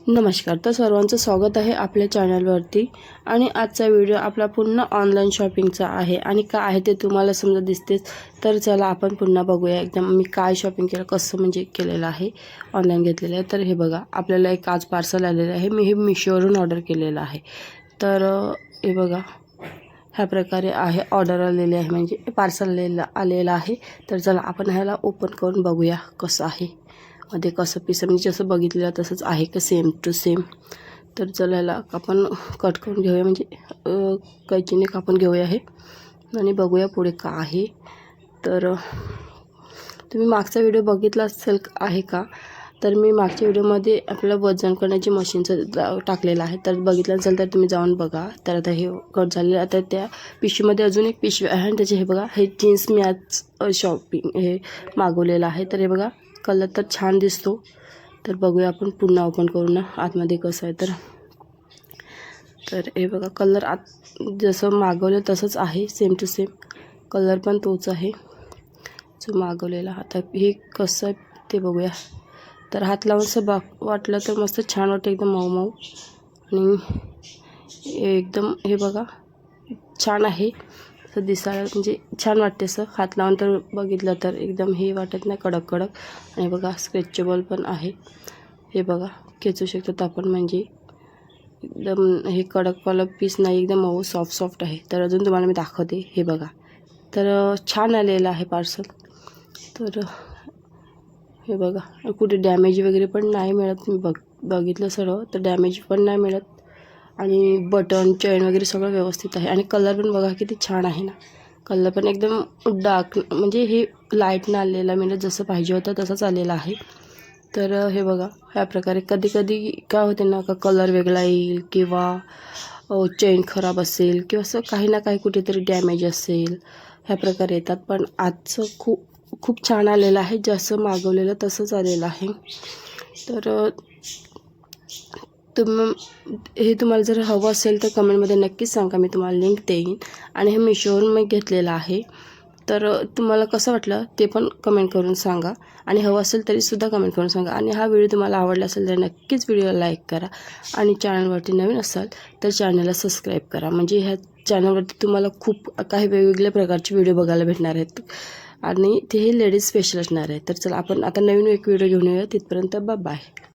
नमस्कार, तर सर्वांचं स्वागत आहे आपल्या चॅनलवरती। आणि आजचा व्हिडिओ आपला पुन्हा ऑनलाईन शॉपिंगचा आहे आणि काय आहे ते तुम्हाला समजा दिसतेच। तर चला आपण पुन्हा बघूया एकदम मी काय शॉपिंग केलं, कसं म्हणजे केलेलं आहे, ऑनलाईन घेतलेलं आहे। तर हे बघा, आपल्याला एक आज पार्सल आलेलं आहे। मी हे मिशोवरून ऑर्डर केलेलं आहे। तर हे बघा, ह्या प्रकारे आहे, ऑर्डर आलेली आहे, म्हणजे पार्सल आलेलं आहे। तर चला आपण ह्याला ओपन करून बघूया कसं आहे, मध्ये कसं पीस म्हणजे जसं बघितलेलं तसंच आहे का सेम टू सेम। तर चला ह्याला आपण कट करून घेऊया, म्हणजे कैचीने कापून घेऊया हे आणि बघूया पुढे का आहे। तर तुम्ही मागचा व्हिडिओ बघितला असेल आहे का, तर मी मागच्या व्हिडिओमध्ये आपल्याला वजन करण्याची मशीनचं टाकलेलं आहे। तर बघितलं असेल तर तुम्ही जाऊन बघा। तर आता हे कट झालेलं, आता त्या पिशवीमध्ये अजून एक पिशवी आहे आणि त्याचे हे बघा, हे जीन्स मी आज शॉपिंग हे मागवलेलं आहे। तर हे बघा, कलर तर छान दिसतो। तर बघूया आपण पुन्हा ओपन करून ना आतमध्ये कसं आहे। तर हे बघा, कलर जसं मागवलं तसंच आहे, सेम टू सेम कलर पण तोच आहे जो मागवलेला। आता हे कसं आहे ते बघूया। तर हात लावून असं वाटलं तर मस्त छान वाटतं, एकदम मऊ मऊ आणि एकदम हे बघा छान आहे असं दिसायला, म्हणजे छान वाटते असं हात लावून। तर बघितलं तर एकदम हे वाटत नाही कडक कडक। आणि बघा स्ट्रेचेबल पण आहे, हे बघा खेचू शकतात आपण, म्हणजे एकदम हे कडकवाला पीस नाही, एकदम मऊ सॉफ्ट आहे। तर अजून तुम्हाला मी दाखवते, हे बघा। तर छान आलेलं आहे पार्सल। तर हे बघा, कुठे डॅमेज वगैरे पण नाही मिळत, मी बघितलं सर्व, तर डॅमेज पण नाही मिळत। आणि बटन चेन वगैरे सगळं व्यवस्थित आहे। आणि कलर पण बघा किती छान आहे ना, कलर पण एकदम डार्क, म्हणजे हे लाईट न आलेला, म्हणजे जसं पाहिजे होतं तसंच आलेलं आहे। तर हे बघा, ह्या प्रकारे कधी कधी काय होते ना, का कलर वेगळा येईल किंवा चेन खराब असेल किंवा असं काही ना काही कुठेतरी डॅमेज असेल, ह्या प्रकारे येतात। पण आजचं खूप छान आलेलं आहे, जसं मागवलेलं तसंच आलेलं आहे। तर हे तुम्हाला जर हवं असेल तर कमेंटमध्ये नक्कीच सांगा, मी तुम्हाला लिंक देईन। आणि हे मिशोवरून मी घेतलेलं आहे। तर तुम्हाला कसं वाटलं ते पण कमेंट करून सांगा, आणि हवं असेल तरीसुद्धा कमेंट करून सांगा। आणि हा व्हिडिओ तुम्हाला आवडला असेल तर नक्कीच व्हिडिओला लाईक करा, आणि चॅनलवरती नवीन असाल तर चॅनलला सबस्क्राईब करा, म्हणजे ह्या चॅनलवरती तुम्हाला खूप काही वेगवेगळ्या प्रकारचे व्हिडिओ बघायला भेटणार आहेत, आणि ते हे लेडीज स्पेशल असणार आहे। तर चला आपण आता नवीन एक व्हिडिओ घेऊन येऊया, तिथपर्यंत बाय बाय।